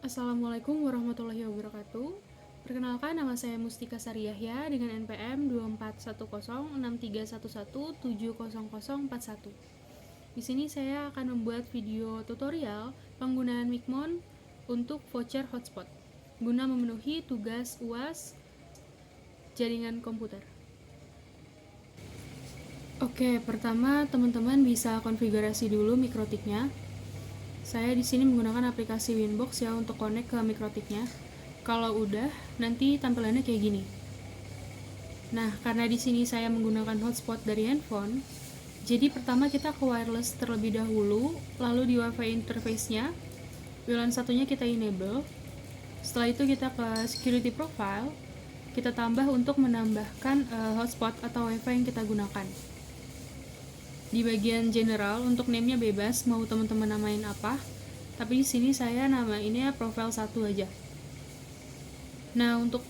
Assalamualaikum warahmatullahi wabarakatuh. Perkenalkan, nama saya Mustika Sari Yahya dengan NPM 24106311700041. Di sini saya akan membuat video tutorial penggunaan Micmon untuk voucher hotspot guna memenuhi tugas UAS jaringan komputer. Oke, pertama teman-teman bisa konfigurasi dulu mikrotiknya. Saya di sini menggunakan aplikasi Winbox ya untuk connect ke mikrotiknya. Kalau udah, nanti tampilannya kayak gini. Nah, karena di sini saya menggunakan hotspot dari handphone, jadi pertama kita ke wireless terlebih dahulu, lalu di WiFi interface-nya, WLAN satunya kita enable. Setelah itu kita ke security profile, kita tambah untuk menambahkan hotspot atau WiFi yang kita gunakan. Di bagian general, untuk name-nya bebas, mau teman-teman namain apa, tapi di sini saya namainnya profile 1 aja. Nah, untuk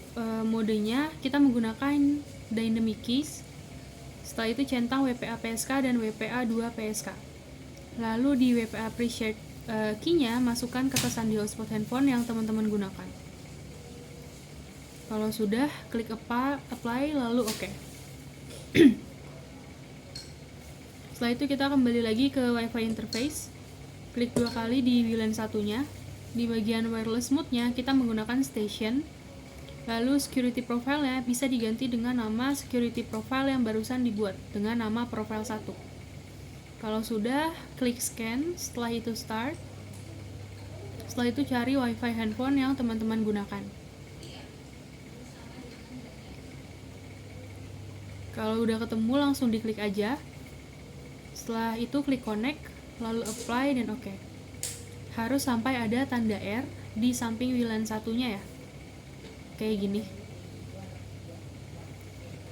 modenya kita menggunakan dynamic keys. Setelah itu centang WPA PSK dan WPA 2 PSK. Lalu di WPA pre-shared key-nya masukkan ketesan di hotspot handphone yang teman-teman gunakan. Kalau sudah, klik apply lalu OK. Setelah itu kita kembali lagi ke WiFi interface. Klik 2 kali di WLAN satunya. Di bagian wireless mode-nya kita menggunakan station. Lalu security profile-nya bisa diganti dengan nama security profile yang barusan dibuat dengan nama profile 1. Kalau sudah, klik scan, setelah itu start. Setelah itu cari WiFi handphone yang teman-teman gunakan. Kalau udah ketemu langsung diklik aja. Setelah itu klik connect, lalu apply dan OK. Harus sampai ada tanda R di samping WLAN satunya ya. Kayak gini.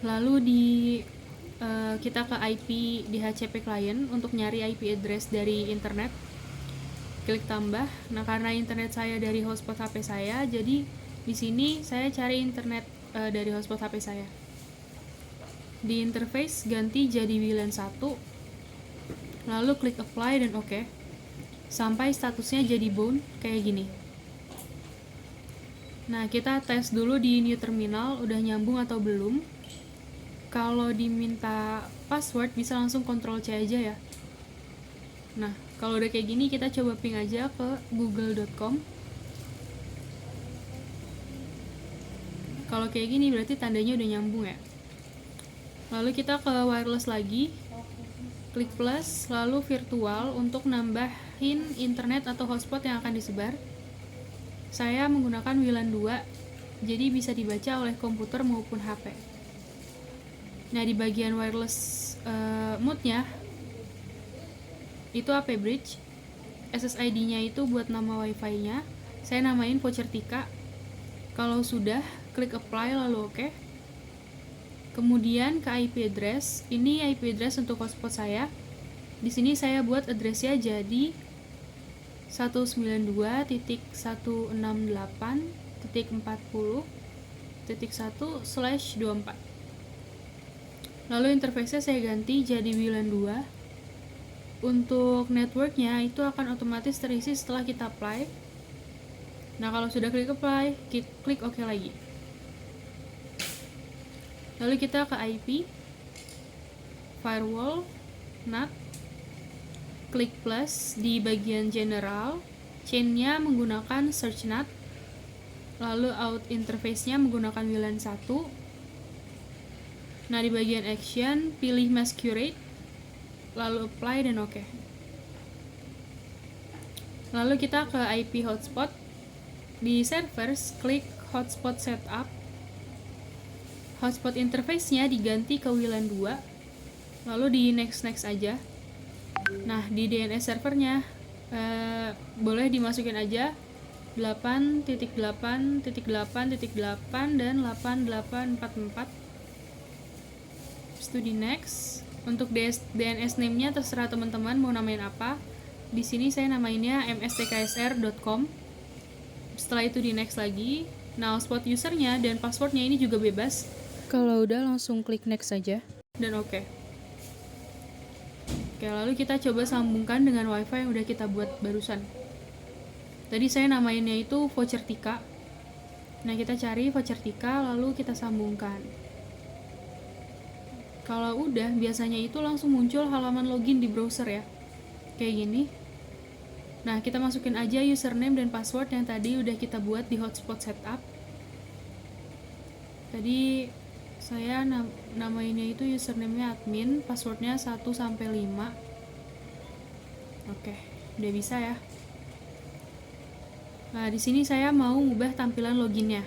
Lalu kita ke IP DHCP client untuk nyari IP address dari internet. Klik tambah. Nah, karena internet saya dari hotspot HP saya, jadi di sini saya cari internet dari hotspot HP saya. Di interface ganti jadi WLAN 1. Lalu klik apply dan OK. Sampai statusnya jadi bound kayak gini. Nah, kita tes dulu di new terminal udah nyambung atau belum. Kalau diminta password bisa langsung Ctrl C aja ya. Nah, kalau udah kayak gini kita coba ping aja ke google.com. Kalau kayak gini berarti tandanya udah nyambung ya. Lalu kita ke wireless lagi. Klik plus, lalu virtual untuk nambahin internet atau hotspot yang akan disebar. Saya menggunakan WLAN 2, jadi bisa dibaca oleh komputer maupun HP. Nah, di bagian wireless mode-nya, itu AP bridge. SSID-nya itu buat nama WiFi-nya. Saya namain voucher Tika. Kalau sudah, klik apply lalu OK. Kemudian ke IP address. Ini IP address untuk hotspot saya. Di sini saya buat addressnya jadi 192.168.40.1/24. Lalu interface-nya saya ganti jadi WLAN 2. Untuk networknya itu akan otomatis terisi setelah kita apply. Nah, kalau sudah klik apply, klik OK lagi. Lalu kita ke IP, firewall, NAT, klik plus di bagian general, chain-nya menggunakan search NAT, lalu out interface-nya menggunakan WLAN 1. Nah, di bagian action, pilih masquerade, lalu apply dan OK. Lalu kita ke IP hotspot, di servers, klik hotspot setup. Hotspot interface-nya diganti ke WLAN 2, lalu di next aja. Nah, di DNS servernya boleh dimasukin aja 8.8.8.8 dan 8844. Itu di next. Untuk DNS name-nya terserah teman-teman mau namain apa. Di sini saya namainnya mstksr.com. Setelah itu di next lagi. Nah, hotspot usernya dan passwordnya ini juga bebas. Kalau udah langsung klik next saja dan OK. Oke, lalu kita coba sambungkan dengan WiFi yang udah kita buat barusan. Tadi saya namainnya itu voucher Tika. Nah, kita cari voucher Tika, lalu kita sambungkan. Kalau udah, biasanya itu langsung muncul halaman login di browser ya. Kayak gini. Nah, kita masukin aja username dan password yang tadi udah kita buat di hotspot setup. Tadi saya namainnya itu username-nya admin, passwordnya 1-5. Oke, udah bisa ya. Nah, di sini saya mau ubah tampilan loginnya.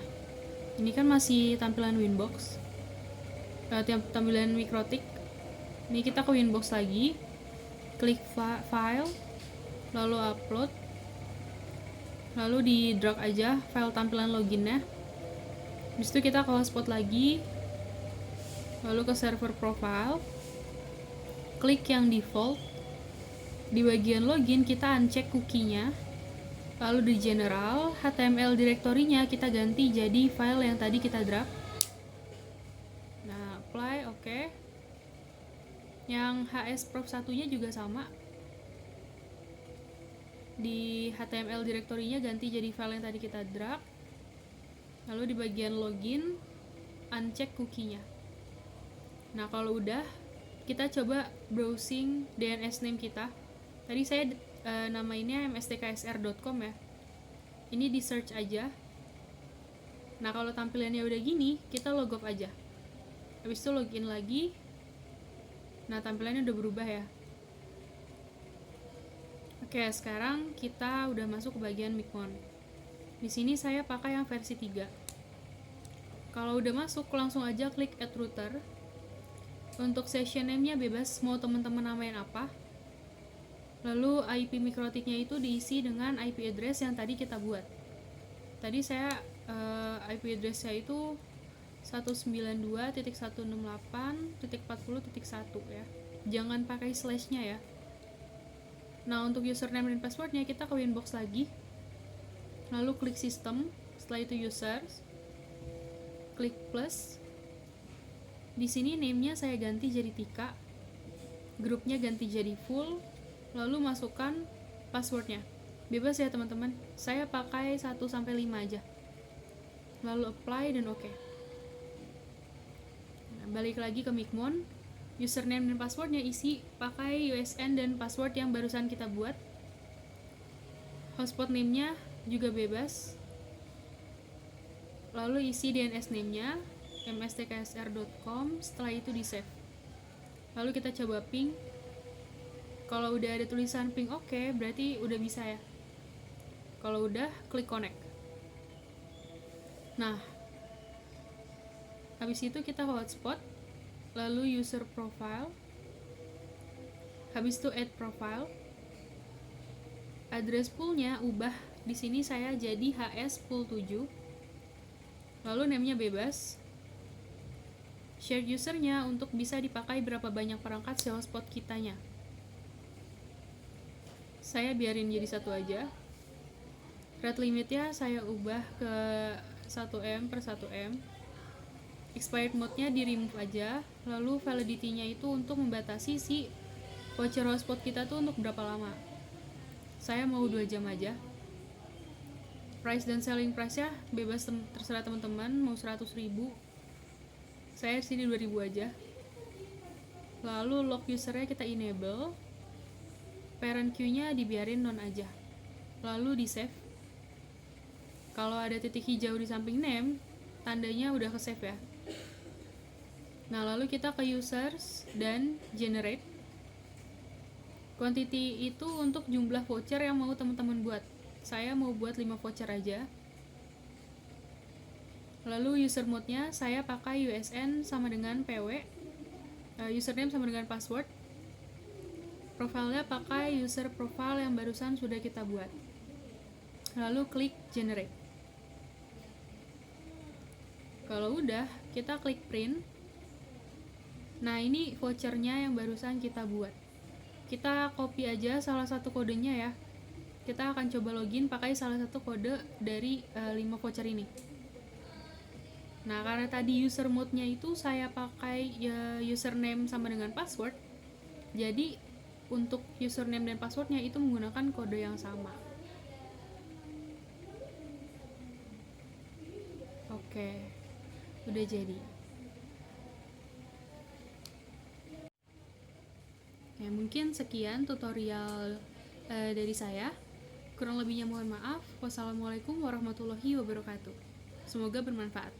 Ini kan masih tampilan Winbox. Tampilan Mikrotik. Ini kita ke Winbox lagi. Klik file, lalu upload. Lalu di drag aja file tampilan loginnya. Habis itu kita ke hotspot lagi. Lalu ke server profile. Klik yang default. Di bagian login kita uncheck cookie-nya. Lalu di general, HTML directory-nya kita ganti jadi file yang tadi kita drag. Nah, apply, oke. Yang hsprof1-nya juga sama. Di HTML directory-nya ganti jadi file yang tadi kita drag. Lalu di bagian login, uncheck cookie-nya. Nah, kalau udah, kita coba browsing DNS name kita. Tadi saya namainnya mstksr.com ya. Ini di search aja. Nah, kalau tampilannya udah gini, kita logout aja. Habis itu login lagi. Nah, tampilannya udah berubah ya. Oke, sekarang kita udah masuk ke bagian Mikmon. Di sini saya pakai yang versi 3. Kalau udah masuk, langsung aja klik add router. Untuk session name-nya bebas mau teman-teman namain apa. Lalu IP mikrotiknya itu diisi dengan IP address yang tadi kita buat. Tadi saya IP address-nya itu 192.168.40.1 ya. Jangan pakai slash-nya ya. Nah, untuk username dan password-nya kita ke Winbox lagi. Lalu klik system, setelah itu users. Klik plus. Di sini name-nya saya ganti jadi Tika. Grupnya ganti jadi full. Lalu masukkan passwordnya. Bebas ya teman-teman. Saya pakai 1-5 aja. Lalu apply dan oke. Nah, balik lagi ke Mikmon. Username dan passwordnya isi pakai USN dan password yang barusan kita buat. Hotspot name-nya juga bebas. Lalu isi DNS name-nya mstksr.com. Setelah itu di save. Lalu kita coba ping. Kalau udah ada tulisan ping oke, berarti udah bisa ya. Kalau udah, klik connect. Nah, habis itu kita ke hotspot, lalu user profile, habis itu add profile, address poolnya ubah. Di sini saya jadi HS pool 7, lalu name-nya bebas. Shared usernya untuk bisa dipakai berapa banyak perangkat si hotspot kitanya. Saya biarin jadi 1 aja. Rate limitnya saya ubah ke 1M per 1M. Expired mode-nya di remove aja. Lalu validity-nya itu untuk membatasi si voucher hotspot kita tuh untuk berapa lama. Saya mau 2 jam aja. Price dan selling price-nya bebas terserah teman-teman, mau 100.000. Saya sini 2.000 aja. Lalu log usernya kita enable. Parent queue-nya dibiarin non aja. Lalu di save. Kalau ada titik hijau di samping name, tandanya udah ke save ya. Nah, lalu kita ke users dan generate. Quantity itu untuk jumlah voucher yang mau teman-teman buat. Saya mau buat 5 voucher aja. Lalu user mode-nya saya pakai USN sama dengan PW. Username sama dengan password. Profilnya pakai user profile yang barusan sudah kita buat. Lalu klik generate. Kalau udah, kita klik print. Nah, ini vouchernya yang barusan kita buat. Kita copy aja salah satu kodenya ya. Kita akan coba login pakai salah satu kode dari 5 voucher ini. Nah, karena tadi user mode-nya itu saya pakai username sama dengan password, jadi untuk username dan passwordnya itu menggunakan kode yang sama. Oke, udah jadi. Ya, mungkin sekian tutorial dari saya. Kurang lebihnya mohon maaf. Wassalamualaikum warahmatullahi wabarakatuh. Semoga bermanfaat.